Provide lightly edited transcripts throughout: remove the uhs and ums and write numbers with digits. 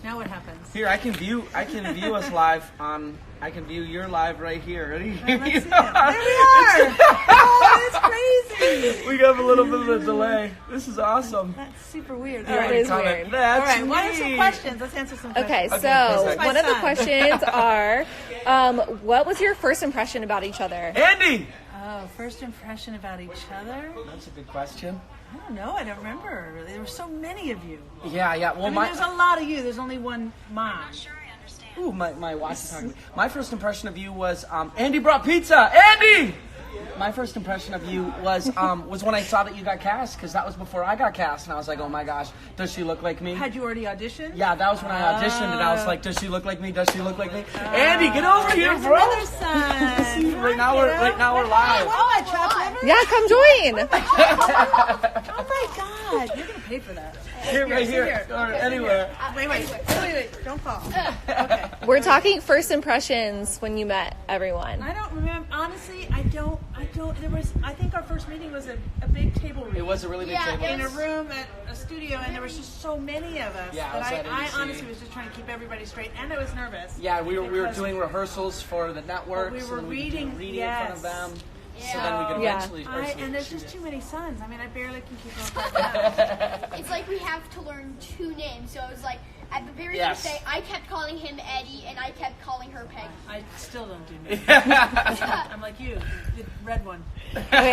Now what happens? Here, I can view us live on. I can view your live right here. Ready? Let's see it. There we are. Oh, it's crazy. We have a little bit of a delay. This is awesome. That's super weird. Here, It is weird. That's All right, what are me. some questions? Let's answer some questions. Okay, so my one of the son. questions are, what was your first impression about each other? Andy. Oh, first impression about each other? That's a good question. I don't know. I don't remember. There were so many of you. Yeah. Well, I mean, there's a lot of you. There's only one mom. Ooh, my watch is talking to me. My first impression of you was Andy brought pizza. Andy. My first impression of you was when I saw that you got cast, because that was before I got cast, and I was like, oh my gosh, does she look like me? Had you already auditioned? Yeah, that was when I auditioned, and I was like, does she look like me? Does she look like me? Andy, get over here, There's bro. another son. right now we're live. Oh, I chopped liver? Yeah, come join. Oh my God! You're gonna pay for that. Right here. Or anywhere. Wait! Don't fall. Okay. We're talking first impressions when you met everyone. I don't remember. Honestly, I don't. I think our first meeting was a big table read. It was a really big table. In a room at a studio, and there was just so many of us. Yeah, that it was at I NBC. honestly was just trying to keep everybody straight, and I was nervous. Yeah, we were doing rehearsals for the network. We were so then reading in front of them. Yeah. So then we could eventually. And there's just too many sons. I mean, I barely can keep them apart. It's like we have to learn 2 names. So it was like at the very Yes. first day, I kept calling him Eddie, and I kept calling her Peg. I still don't do that. I'm like you, the red one. Okay,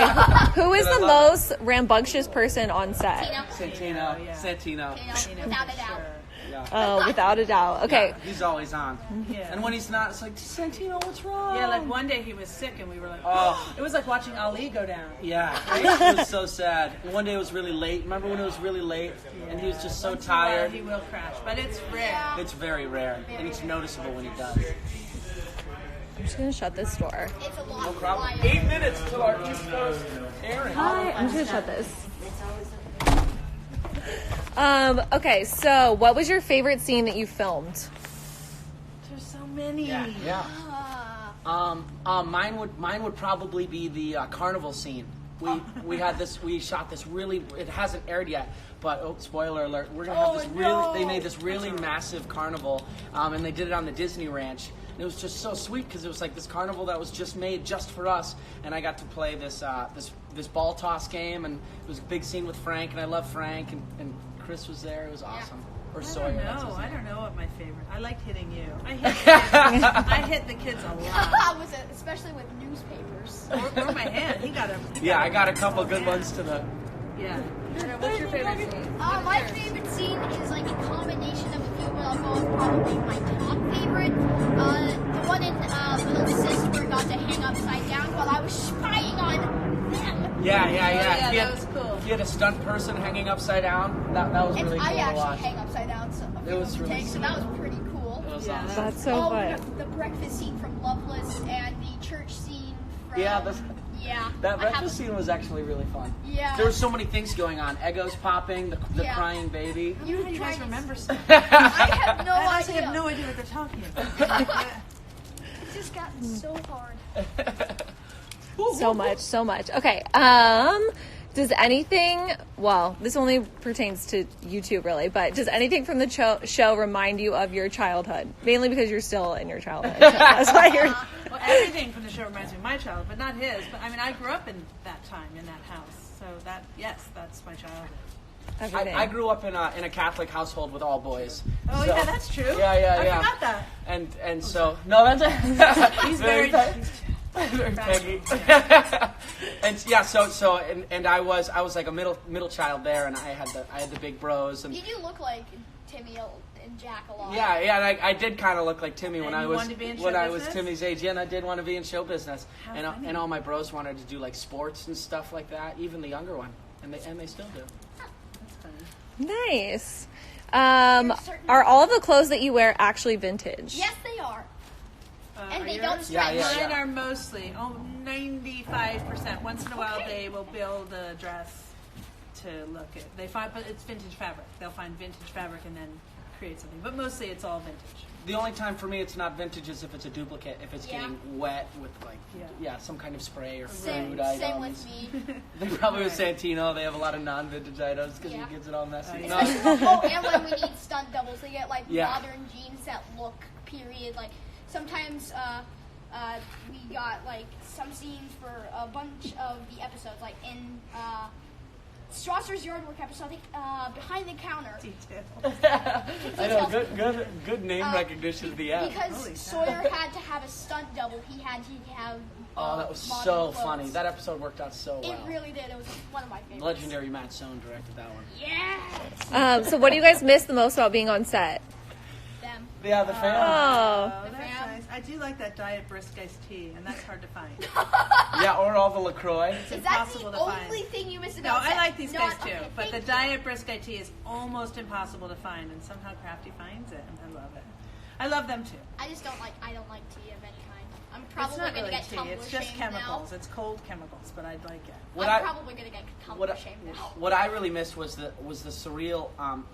who is I the love most rambunctious person on set? Tina. Santino. Without a doubt. Yeah. Without a doubt. Okay. Yeah, he's always on. Yeah. And when he's not, it's like, Santino, what's wrong? Yeah, like one day he was sick, and we were like, Oh. It was like watching Ali go down. Yeah, it was so sad. And one day it was really late. Remember when it was really late and he was just so Once in a while, tired? he will crash, but it's rare. It's very rare, and it's noticeable when he does. I'm just going to shut this door. It's a lot. No problem. 8 minutes till our East Coast airing. Hi, I'm just going to shut this. Okay, so what was your favorite scene that you filmed? There's so many. Yeah. Mine would probably be the carnival scene. We shot this really. It hasn't aired yet, but spoiler alert, we're gonna have this really. They made this really massive carnival, and they did it on the Disney Ranch. And it was just so sweet because it was like this carnival that was just made just for us, and I got to play this ball toss game, and it was a big scene with Frank, and I love Frank, and Chris was there. It was awesome. Or Sawyer. I don't know what my favorite. I liked hitting you. I hit the kids a lot. Was it, especially with newspapers. Or my hand. He got a. Yeah, I got a couple good ones to the. Yeah. What's your favorite scene? My favorite scene is like a combination of a few, but I'll go with probably my top favorite. The one in Little Sis where I got to hang upside down while I was spying on them. Yeah. That was cool. He had a stunt person hanging upside down. That was really cool I to actually watch. hang upside down It was really so that was pretty cool. It was Yeah, awesome. That's so fun. The breakfast scene from Loveless and the church scene from... Yeah, Yeah. that I have breakfast scene was actually really fun. Yeah. There were so many things going on. Egos popping, the Yeah. crying baby. You guys remember stuff. I have no I honestly idea. have no idea what they're talking about. It's just gotten so hard. So much. Okay. Does anything, well, this only pertains to you two really, but does anything from the show remind you of your childhood? Mainly because you're still in your childhood. So that's why you're... Well, everything from the show reminds me of my childhood, but not his. But I mean, I grew up in that time, in that house. So that's my childhood. Everything. I grew up in a Catholic household with all boys. Oh, So- yeah, that's true. Yeah. I forgot that. And so no, that's He's very very peggy. And yeah, so I was like a middle child there, and I had the big bros, and You do look like Timmy and Jack a lot. yeah, and I did kind of look like Timmy when And I you was wanted to be in show when I was business? Timmy's age. Yeah, and I did want to be in show business, How funny. and all my bros wanted to do like sports and stuff like that. Even the younger one, and they still do. That's funny. Nice. Are all of the clothes that you wear actually vintage? Yes, they are. And Are they yours? don't stretch. Yeah. Mine are mostly 95%. Once in a while, they will build a dress to look at. They find, but it's vintage fabric. They'll find vintage fabric and then recreate something. But mostly it's all vintage. The only time for me it's not vintage is if it's a duplicate, if it's getting wet with like some kind of spray or food items. Same with me. They probably with Santino, they have a lot of non-vintage items because he gets it all messy. No. And when we need stunt doubles, they get like modern jeans that look period. Like sometimes we got like some scenes for a bunch of the episodes, like in Strasser's Yardwork episode, I think, behind the counter. I know, good name recognition at the end. Because Sawyer had to have a stunt double, he had to have. Oh, that was so funny. That episode worked out so well. It really did. It was one of my favorites. Legendary Matt Sohn directed that one. Yeah. So what do you guys miss the most about being on set? Them. Yeah, the fam. Oh. That's nice. I do like that Diet Brisk iced tea, and that's hard to find. Yeah, or all the LaCroix. Is that the impossible to find. only thing you miss No, about I set? like these guys too, Okay, but the thank Diet Brisk iced tea is almost impossible to find, and somehow Crafty finds it, and I love it. I love them too. I just don't like tea of any kind. I'm It's probably not going to really get tea. Tumblr It's just shamed chemicals. now. It's cold chemicals, but I'd like it. I'm probably going to get Tumblr shamed now. What I really missed was the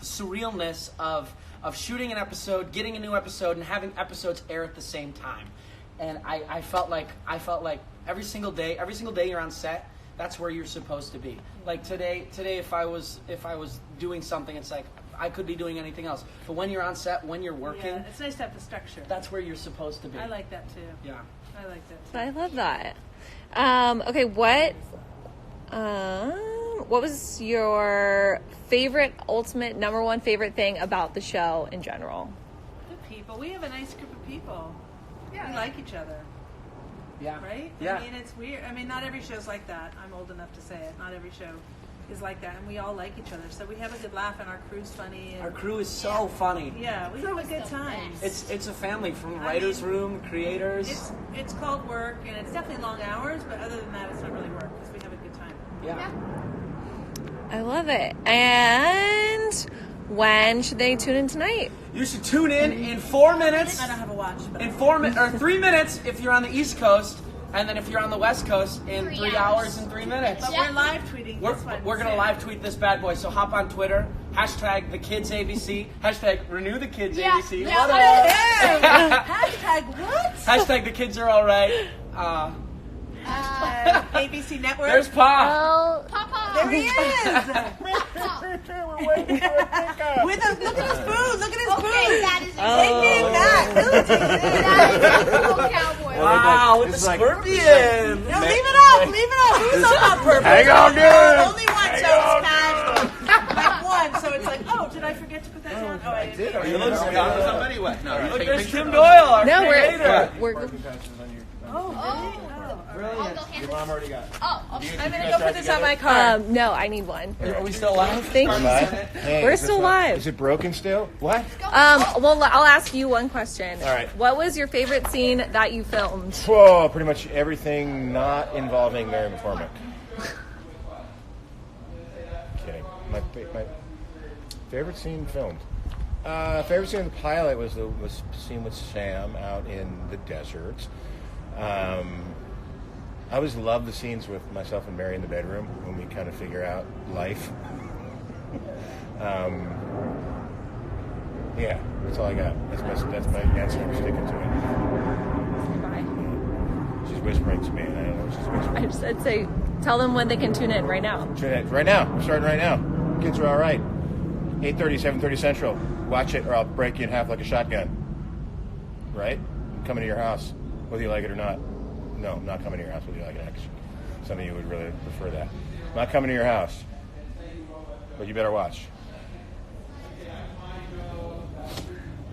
surrealness of shooting an episode, getting a new episode, and having episodes air at the same time. And I felt like every single day you're on set, that's where you're supposed to be. Like today if I was doing something, it's like I could be doing anything else. But when you're on set, when you're working, Yeah, it's nice to have the structure. that's where you're supposed to be. I like that too. Yeah. I like that too. I love that. Okay, what was your favorite, ultimate, number one favorite thing about the show in general? Good people. We have a nice group of people. Yeah. We like each other, Yeah. right? Yeah. I mean, it's weird. I mean, not every show's like that. I'm old enough to say it. Not every show is like that, and we all like each other. So we have a good laugh, and our crew's funny. And Our crew is so funny. yeah, we have a good time. It's a family from writers' room, creators. It's called work, and it's definitely long hours. But other than that, it's not really work because we have a good time. Yeah. I love it. And when should they tune in tonight? You should tune in 4 minutes. I don't have a watch, but In 3 minutes if you're on the East Coast, and then if you're on the West Coast in 3 3 hours and 3 minutes. but we're live tweeting. We're this one. going to live tweet this bad boy, so hop on Twitter, #TheKidsABC, #RenewTheKidsABC. Yeah. What up? Yeah. Hashtag what? #TheKidsAreAlright. ABC Network. There's Pa. Well, Papa! There he is. With a, look at his food. Look at his Okay, food. that is Taking that. Really taking it. that is a cool cowboy. Wow, with the It's like- scorpion. No, leave it up. Leave it up. Who's up on purpose? Hang on, dude. Only one, so it's casual. Like one, so it's like, oh, did I forget to put that down? Oh, I did. Are you Look, anyway? No, Look, there's Tim Doyle, our no, creator. we're Oh, really? I'll go hand Your it. mom already got it. Oh, okay. I'm going to go put this on my car. no, I need one. Are we still live? Thank you. Hey, We're is this still live. Is it broken still? What? Well, I'll ask you one question. All right. What was your favorite scene that you filmed? Whoa, pretty much everything not involving Mary McCormack. Kidding. My favorite scene filmed. Favorite scene of the pilot was the scene with Sam out in the desert. I always love the scenes with myself and Mary in the bedroom when we kind of figure out life. Yeah, that's all I got. That's my answer. I'm sticking to Bye. it. She's whispering to me, and I don't know what she's whispering. I'd say tell them when they can tune in right now. Right now. We're starting right now. Kids are all right. 8:30, 7:30 Central. Watch it, or I'll break you in half like a shotgun. Right? I'm coming to your house, whether you like it or not. No, I'm not coming to your house, whether you like it. Some of you would really prefer that. I'm not coming to your house, but you better watch.